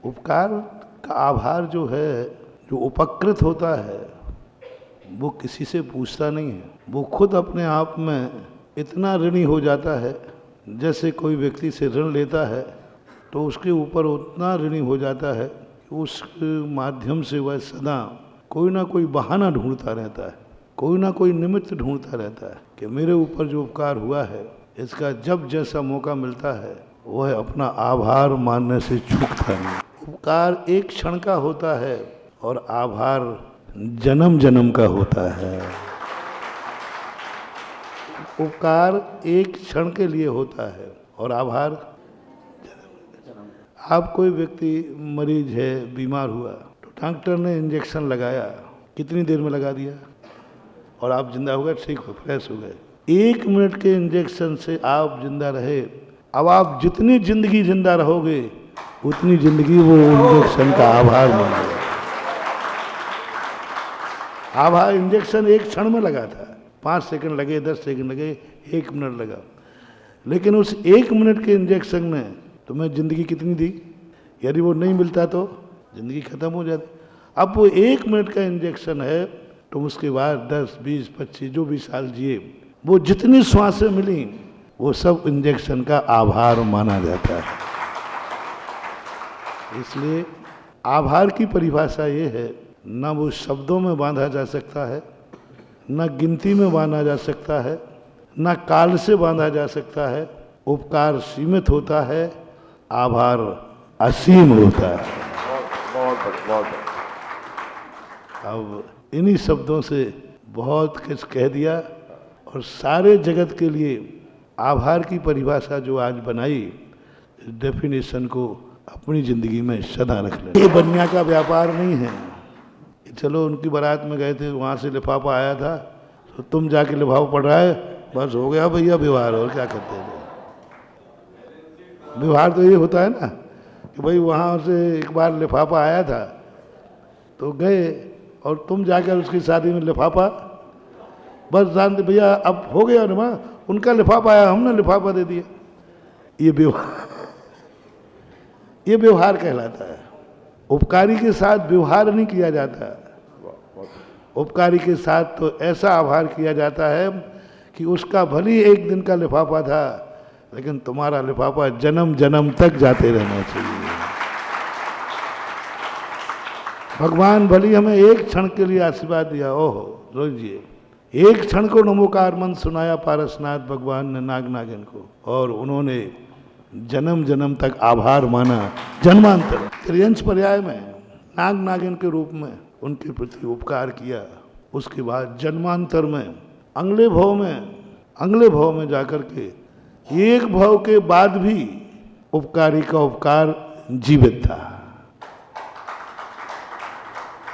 उपकार का आभार जो है, जो उपकृत होता है, वो किसी से पूछता नहीं है। वो खुद अपने आप में इतना ऋणी हो जाता है। जैसे कोई व्यक्ति से ऋण लेता है तो उसके ऊपर उतना ऋणी हो जाता है कि उस माध्यम से वह सदा कोई ना कोई बहाना ढूंढता रहता है, कोई ना कोई निमित्त ढूंढता रहता है कि मेरे ऊपर जो उपकार हुआ है इसका जब जैसा मौका मिलता है वह अपना आभार मानने से चूकता नहीं। उपकार एक क्षण का होता है और आभार जन्म जन्म का होता है। उपकार एक क्षण के लिए होता है और आभार आप कोई व्यक्ति मरीज है, बीमार हुआ तो डॉक्टर ने इंजेक्शन लगाया, कितनी देर में लगा दिया और आप जिंदा हो गए, ठीक हो, फ्रेश हो गए। 1 मिनट के इंजेक्शन से आप जिंदा रहे। अब आप जितनी जिंदगी जिंदा रहोगे उतनी जिंदगी वो इंजेक्शन का आभार मानोगे। आभार इंजेक्शन एक क्षण में लगा था, 5 सेकंड लगे, 10 सेकंड लगे, 1 मिनट लगा, लेकिन उस 1 मिनट के इंजेक्शन ने तुम्हें जिंदगी कितनी दी। यदि वो नहीं मिलता तो जिंदगी खत्म हो जाती। अब वो 1 मिनट का इंजेक्शन है, तुम उसके बाद 10, 20, 25 जो भी साल जिए, वो जितनी श्वासें मिली वो सब इंजेक्शन का आभार माना जाता है। इसलिए आभार की परिभाषा ये है, न वो शब्दों में बांधा जा सकता है, न गिनती में बांधा जा सकता है, न काल से बांधा जा सकता है। उपकार सीमित होता है, आभार असीम होता है। बहुत। अब इन्हीं शब्दों से बहुत कुछ कह दिया और सारे जगत के लिए आभार की परिभाषा जो आज बनाई, डेफिनेशन को अपनी जिंदगी में सदा रख लें। ये बनिया का व्यापार नहीं है। चलो उनकी बारात में गए थे, वहाँ से लिफाफा आया था तो तुम जाके लिफाफा पढ़ रहा है, बस हो गया भैया व्यवहार। और क्या करते हैं व्यवहार, तो ये होता है ना कि भाई वहाँ से एक बार लिफाफा आया था तो गए और तुम जाकर उसकी शादी में लिफाफा, बस जानते भैया अब हो गया ना, उनका लिफाफा आया, हमने लिफाफा दे दिया। ये व्यवहार कहलाता है। उपकारी के साथ व्यवहार नहीं किया जाता। उपकारी के साथ तो ऐसा आभार किया जाता है कि उसका भली एक दिन का लिफाफा था, लेकिन तुम्हारा लिफाफा जन्म जन्म तक जाते रहना चाहिए। भगवान भली हमें एक क्षण के लिए आशीर्वाद दिया, ओहो रोजिए, एक क्षण को नमोकार मंत्र सुनाया पारसनाथ भगवान ने नाग नागिन को, और उन्होंने जन्म जन्म तक आभार माना। जन्मांतर त्रियंश पर्याय में नाग नागिन के रूप में उनके प्रति उपकार किया। उसके बाद जन्मांतर में अगले भव में जाकर के एक भव के बाद भी उपकारी का उपकार जीवित था।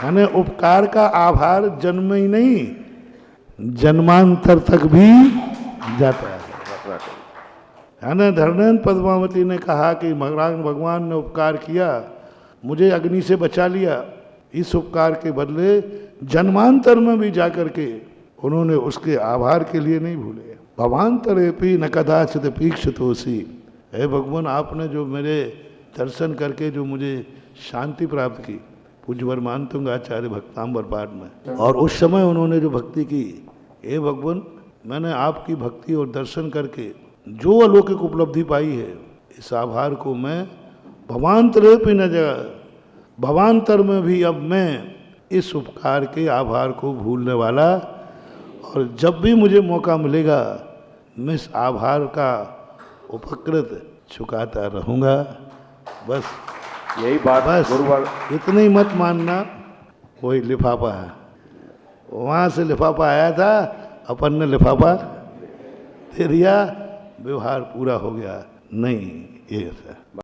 यानी उपकार का आभार जन्म ही नहीं, जन्मांतर तक भी जाता है। यानी धर्मेंद्र पद्मावती ने कहा कि भगवान ने उपकार किया, मुझे अग्नि से बचा लिया, इस उपकार के बदले जन्मांतर में भी जाकर के उन्होंने उसके आभार के लिए नहीं भूले। भवांतरेपि न कदाचित पीक्षितोषि। हे भगवान, आपने जो मेरे दर्शन करके जो मुझे शांति प्राप्त की, पूज्य वर्मांतुंग आचार्य भक्तांबर पाठ में, और उस समय उन्होंने जो भक्ति की, हे भगवान मैंने आपकी भक्ति और दर्शन करके जो अलौकिक उपलब्धि पाई है, इस आभार को मैं भवांतरेपि न भवांतर में भी अब मैं इस उपकार के आभार को भूलने वाला, और जब भी मुझे मौका मिलेगा मैं इस आभार का उपकृत चुकाता रहूँगा। बस यही बात, बस इतनी मत मानना। वही लिफाफा है, वहाँ से लिफाफा आया था, अपन ने लिफाफा दे दिया, व्यवहार पूरा हो गया। नहीं, ये